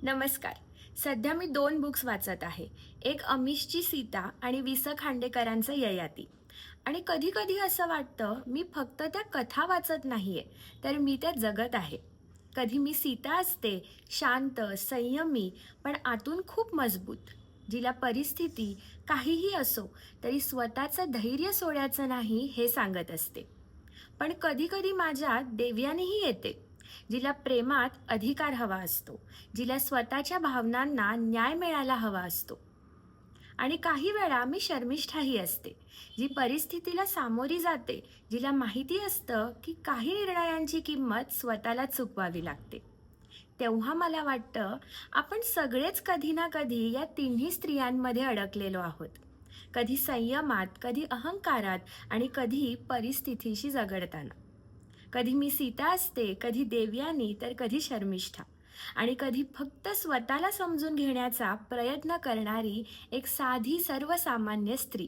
नमस्कार. सध्या मी 2 बुक्स वाचत आहे. एक अमिशची सीता आणि वि. स. खांडेकरांचं ययाती. आणि कधी-कधी असं वाटतं, मी फक्त त्या कथा वाचत नाहीये, तर मी त्या जगत आहे. कधी मी सीता असते, शांत, संयमी, पण आतून खूप मजबूत. जिला परिस्थिती काहीही असो, तरी स्वतःचं धैर्य सोडायचं नाही हे सांगत असते. पण कधी-कधी माझ्यात देवयानीही येते, जिला प्रेमात अधिकार हवा असतो, जिला स्वतःच्या भावनांना न्याय मिळायला हवा असतो. आणि काही वेळा मी शर्मिष्ठाही असते, जी परिस्थितीला सामोरी जाते, जिला माहिती असतं की काही निर्णयांची किंमत स्वतःला चुकवावी लागते. तेव्हा मला वाटतं, आपण सगळेच कधी ना कधी या तिन्ही स्त्रियांमध्ये अडकलेलो आहोत. कधी संयमात, कधी अहंकारात आणि कधी परिस्थितीशी झगडताना. कधी मी सीता असते, कधी देवयानी, तर कधी शर्मिष्ठा. आणि कधी फक्त स्वतःला समजून घेण्याचा प्रयत्न करणारी एक साधी सर्वसामान्य स्त्री.